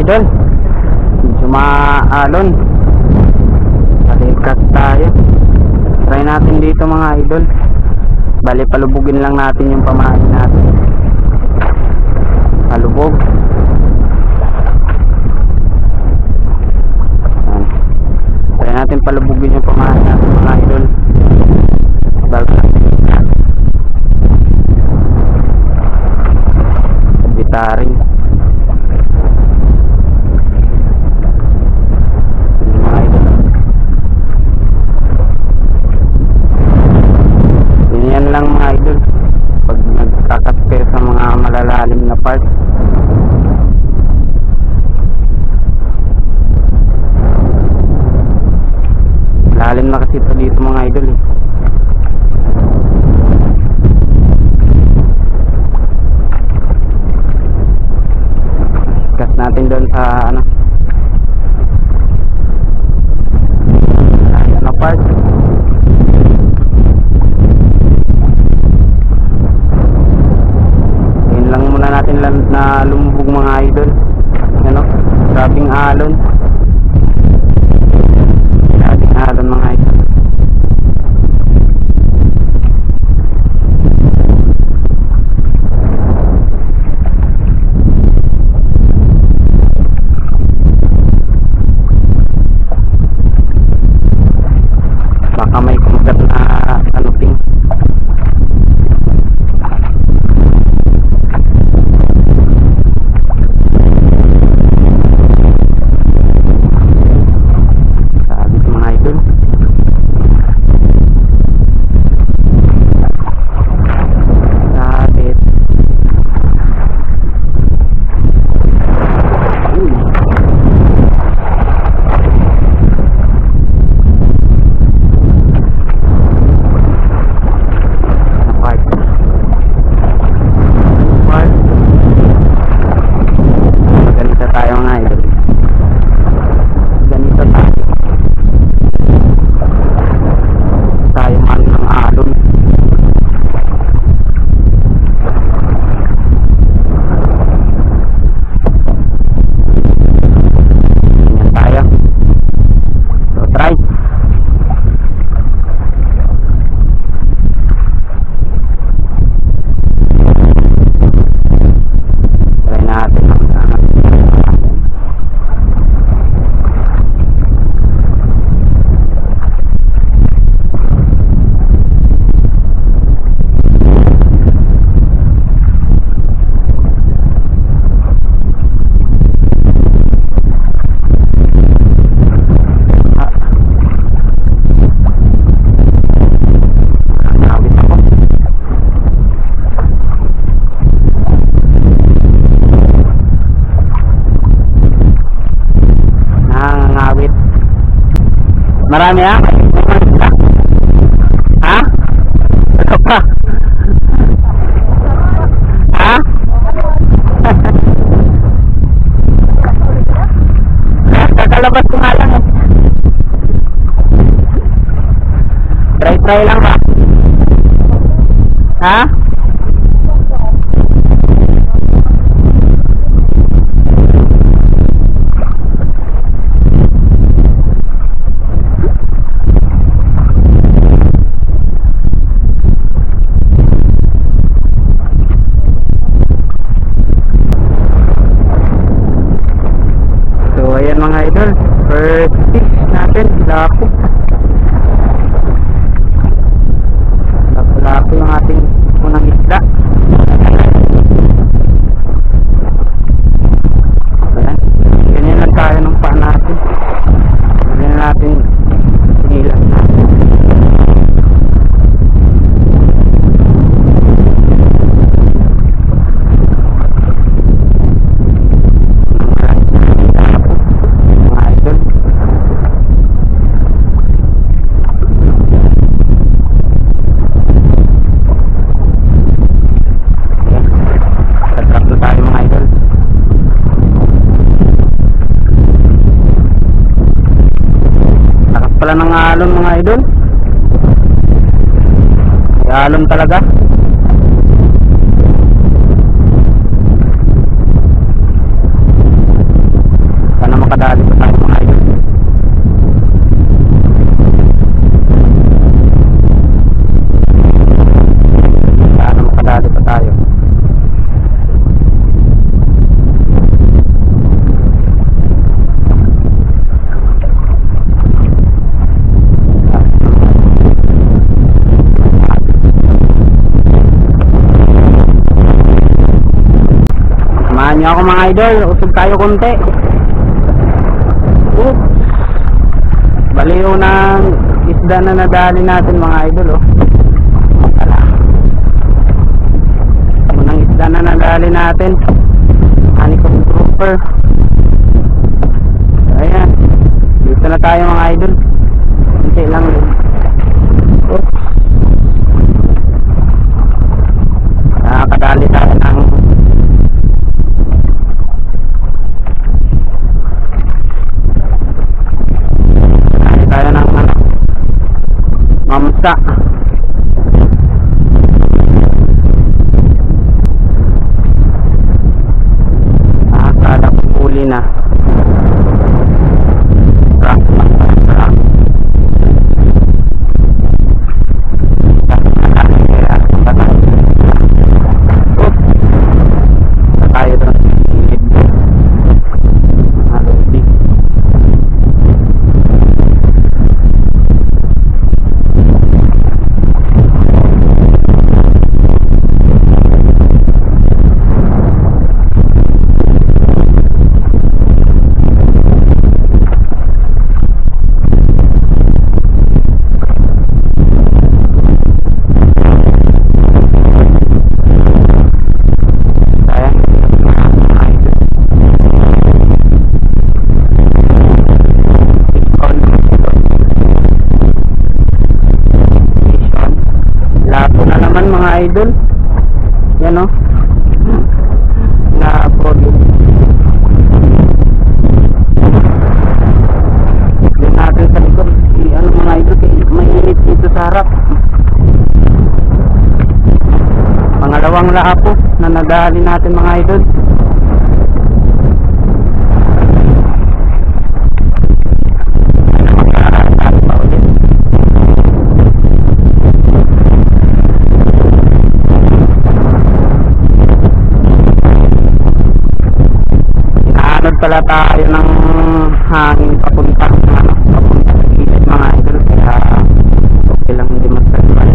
idol. Medyo maalon. Balikat tayo. Try natin dito mga idol. Bali palubugin lang natin yung pamain natin. Palubog. Try natin palubugin yung pamain natin mga idol. Bitaring. Yan lang mga idol. Pag nagkakat kayo sa mga malalalim na part. Lalim na kasi ito dito mga idol eh. Cut natin doon sa ano, ayan na part. Yun lang muna natin na lumubog mga idol. Ano, grabing alon. Grabing alon mga idol. Baka may kumagat na tanuping. Sabit mga idol. Sabit. Marami ha? Ha? Ano pa? Ha? Kakalabas ko nga lang eh. Try lang ba? Ha? Ayan mga idol, first fish natin, lapo. Lapo yung ating unang isda. Ayan, ganyan lang tayo ng paa natin. Ganyan natin sinilas natin. Pala ng alon mga idol. May alon talaga. makadali pa tayo mga idol. Sana makadali pa tayo. Samahan nyo ako mga idol, usog tayo konti. Baliw ng isda na nadali natin mga idol. Unang isda na nadali natin, honeycomb grouper. Ayan, dito na tayo mga idol. Hindi lang din. Nakakadali tayo ng mamsa. Nakakala ko huli na. Idol, yan o, na product. Yan natin sa likod, ano mga idol, mainit dito sa harap. Pangalawang laapo na nadali natin mga idol. Pala tayo ng hangin papunta sa gilid mga idol, kaya okay lang hindi magtagpan.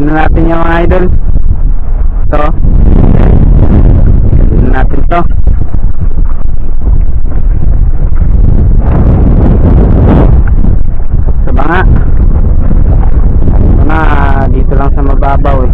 Natin yung mga idol. Ito. Dalhin natin to. Sa banga. Ito na, dito lang sa mababaw eh.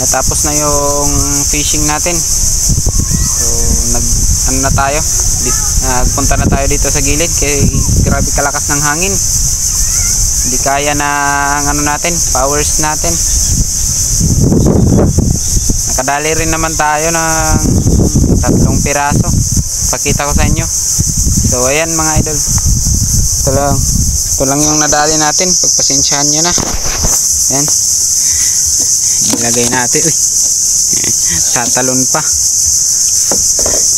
natapos na yung fishing natin. So ano na tayo, nagpunta na tayo dito sa gilid kay grabe kalakas ng hangin, hindi kaya ng ano natin, powers natin. Nakadali rin naman tayo ng 3 piraso, pakita ko sa inyo. So ayan mga idol, ito lang yung nadali natin, pagpasensyahan nyo na. Ayan, ilagay natin. Uy, tatalon pa.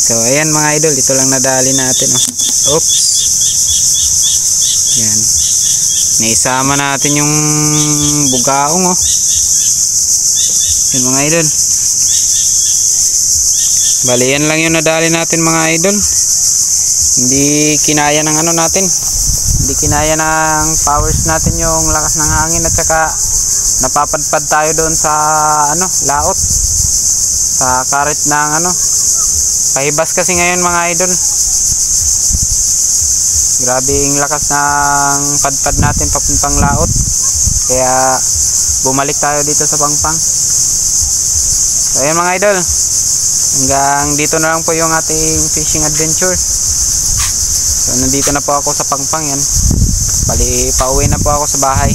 So ayan mga idol, ito lang nadali natin. Oops, yan, naisama natin yung bugaong. Yan mga idol, bali yan lang yung nadali natin mga idol. Hindi kinaya ng ano natin, hindi kinaya ng powers natin yung lakas ng hangin, at saka napapadpad tayo doon sa ano, laot, sa karet ng ano, pahibas kasi ngayon mga idol. Grabe yung lakas ng padpad natin papuntang laot, kaya bumalik tayo dito sa Pangpang. So ayan mga idol, hanggang dito na lang po yung ating fishing adventure. So nandito na po ako sa Pangpang. Yan, bali pauwi na po ako sa bahay.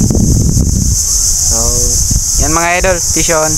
So yan mga idol, fish on.